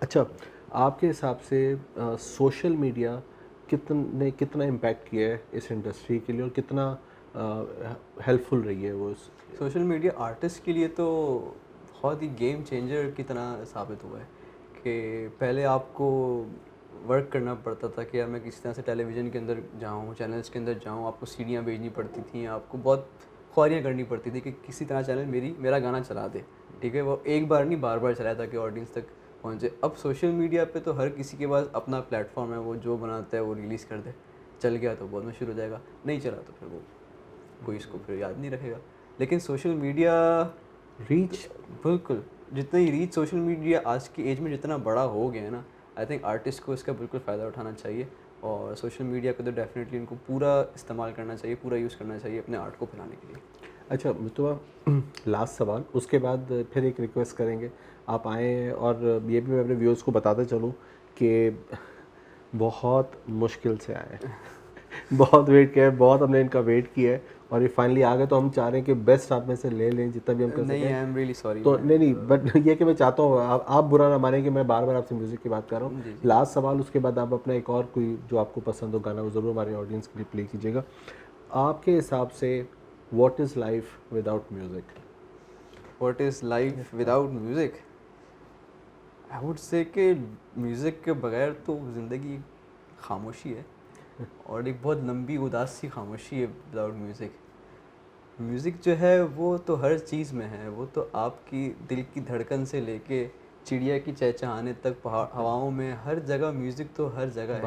अच्छा, आपके हिसाब से सोशल मीडिया कितना इम्पैक्ट किया है इस इंडस्ट्री के लिए और कितना हेल्पफुल रही है वो सोशल मीडिया आर्टिस्ट के लिए तो बहुत ही गेम चेंजर की तरह साबित हुआ है कि पहले आपको वर्क करना पड़ता था कि यार मैं किसी तरह से टेलीविज़न के अंदर जाऊँ, चैनल्स के अंदर जाऊँ, आपको सीढ़ियाँ भेजनी पड़ती थी, आपको बहुत ख्वारियाँ करनी पड़ती थी कि किसी तरह चैनल मेरा गाना चला दे, ठीक है, वो एक बार नहीं बार बार चलाया ताकि ऑडियंस तक पहुँचे। अब सोशल मीडिया पे तो हर किसी के पास अपना प्लेटफॉर्म है, वो जो बनाता है वो रिलीज़ कर दे, चल गया तो बहुत मशहूर हो जाएगा, नहीं चला तो फिर वो कोई इसको फिर याद नहीं रखेगा। लेकिन सोशल मीडिया रीच, बिल्कुल, जितना ही रीच सोशल मीडिया आज की एज में जितना बड़ा हो गया है ना, आई थिंक आर्टिस्ट को इसका बिल्कुल फ़ायदा उठाना चाहिए और सोशल मीडिया को तो डेफिनेटली इनको पूरा इस्तेमाल करना चाहिए, पूरा यूज़ करना चाहिए अपने आर्ट को फैलाने के लिए। अच्छा तो लास्ट सवाल, उसके बाद फिर एक रिक्वेस्ट करेंगे आप आएँ, और ये भी मैं अपने व्यूअर्स को बताते चलूँ कि बहुत मुश्किल से आए हैं बहुत वेट किया है, बहुत हमने इनका वेट किया है और ये फाइनली आ गए, तो हम चाह रहे हैं कि बेस्ट आप में से ले लें जितना भी हम कर नहीं, आई सकें। Am really sorry. तो नहीं बट ये कि मैं चाहता हूँ आप बुरा ना मानें कि मैं बार बार आपसे म्यूज़िक की बात कर रहा हूँ। जी जी। लास्ट सवाल, उसके बाद आप अपना एक और कोई जो आपको पसंद हो गाना वो ज़रूर हमारे ऑडियंस के लिए प्ले कीजिएगा। आपके हिसाब से what is life without music? What is life without music? I would say कि म्यूज़िक के बगैर तो ज़िंदगी खामोशी है और एक बहुत लंबी उदास सी खामोशी है विदाउट म्यूज़िक। म्यूज़िक जो है वो तो हर चीज़ में है, वो तो आपकी दिल की धड़कन से लेके चिड़िया की चहचहाने तक, पहाड़ हवाओं में, हर जगह म्यूज़िक तो हर जगह है।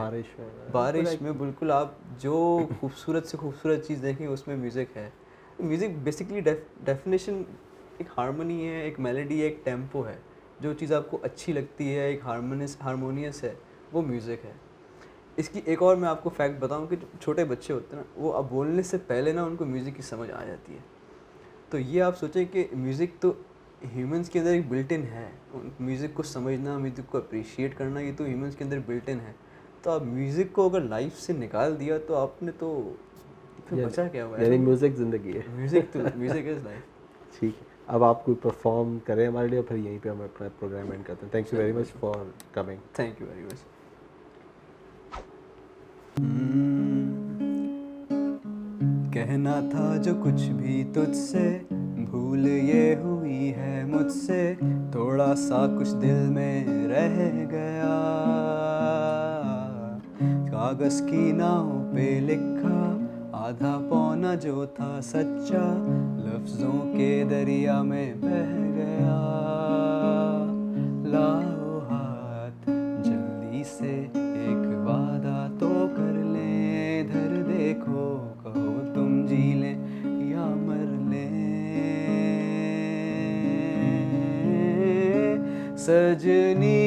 बारिश में बिल्कुल आप जो खूबसूरत से खूबसूरत चीज़ देखें उसमें म्यूज़िक है। म्यूज़िक बेसिकली डेफिनेशन एक हार्मनी है, एक मेलोडी है, एक टेम्पो है। जो चीज़ आपको अच्छी लगती है, एक हार्मोनियस है, वो म्यूज़िक है। इसकी एक और मैं आपको फैक्ट बताऊं कि जो छोटे बच्चे होते हैं ना, वो अब बोलने से पहले ना उनको म्यूज़िक की समझ आ जाती है। तो ये आप सोचें कि म्यूज़िक तो ह्यूमंस के अंदर एक बिल्ट इन है। म्यूज़िक को समझना, म्यूज़िक को अप्रिशिएट करना, ये तो ह्यूमंस के अंदर बिल्ट इन है। तो आप म्यूज़िक को अगर लाइफ से निकाल दिया तो आपने तो फिर बचा क्या हुआ यानी है? म्यूज़िक ज़िंदगी है। Music is life. ठीक है, अब आप कोई परफॉर्म करें हमारे लिए, फिर यहीं पे हम अपना प्रोग्राम एंड करते हैं। Thank you very much for coming. Thank you very much. कहना था जो कुछ भी तुझसे, भूल ये हुई है मुझसे, थोड़ा सा कुछ दिल में रह गया, कागज़ की नाव पे लिखा आधा पौना जो था सच्चा, लफ्ज़ों के दरिया में बह गया। लाओ हाथ जल्दी से एक वादा तो कर ले, इधर देखो कहो तुम जी ले या मर ले। सजनी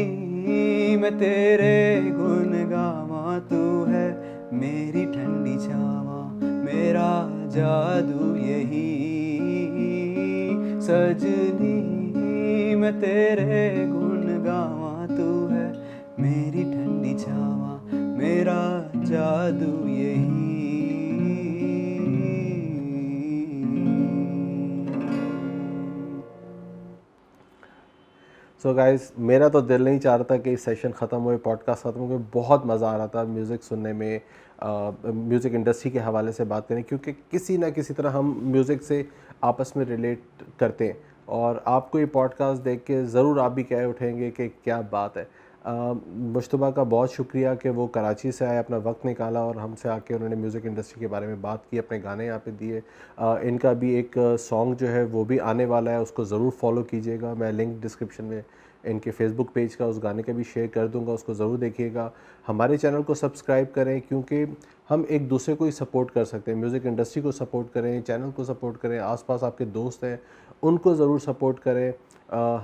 मैं तेरे गुन गावा, तू है मेरी ठंडी छावा, मेरा जादू यही। सजनी मैं तेरे गुन गावा, तू है मेरी ठंडी छावा, मेरा जादू यही। सो गाइस, मेरा तो दिल नहीं चाह रहा था कि सेशन ख़त्म हुए, पॉडकास्ट ख़त्म हुए। बहुत मज़ा आ रहा था म्यूज़िक सुनने में, म्यूज़िक इंडस्ट्री के हवाले से बात करें, क्योंकि किसी ना किसी तरह हम म्यूज़िक से आपस में रिलेट करते हैं। और आपको ये पॉडकास्ट देख के ज़रूर आप भी कह उठेंगे कि क्या बात है। मुश्तबा का बहुत शुक्रिया कि वो कराची से आए, अपना वक्त निकाला और हमसे आके उन्होंने म्यूज़िक इंडस्ट्री के बारे में बात की, अपने गाने यहाँ पे दिए। इनका भी एक सॉन्ग जो है वो भी आने वाला है, उसको ज़रूर फॉलो कीजिएगा। मैं लिंक डिस्क्रिप्शन में इनके फेसबुक पेज का, उस गाने का भी शेयर कर दूंगा, उसको ज़रूर देखिएगा। हमारे चैनल को सब्सक्राइब करें, क्योंकि हम एक दूसरे को ही सपोर्ट कर सकते हैं। म्यूज़िक इंडस्ट्री को सपोर्ट करें, चैनल को सपोर्ट करें, आसपास आपके दोस्त हैं उनको ज़रूर सपोर्ट करें।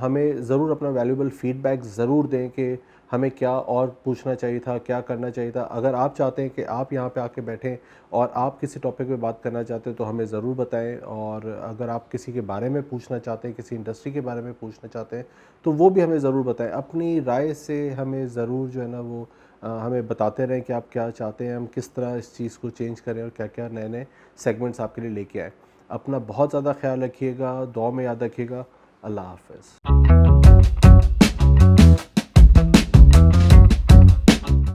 हमें ज़रूर अपना वैल्यूबल फ़ीडबैक ज़रूर दें कि हमें क्या और पूछना चाहिए था, क्या करना चाहिए था। अगर आप चाहते हैं कि आप यहाँ पे आके बैठें और आप किसी टॉपिक पे बात करना चाहते हैं तो हमें ज़रूर बताएं। और अगर आप किसी के बारे में पूछना चाहते हैं, किसी इंडस्ट्री के बारे में पूछना चाहते हैं, तो वो भी हमें ज़रूर बताएं। अपनी राय से हमें ज़रूर जो है ना वो हमें बताते रहें कि आप क्या चाहते हैं, हम किस तरह इस चीज़ को चेंज करें और क्या-क्या नए-नए सेगमेंट्स आपके लिए लेके आएँ। अपना बहुत ज़्यादा ख़्याल रखिएगा, दुआ में याद रखिएगा। अल्लाह हाफ़िज़।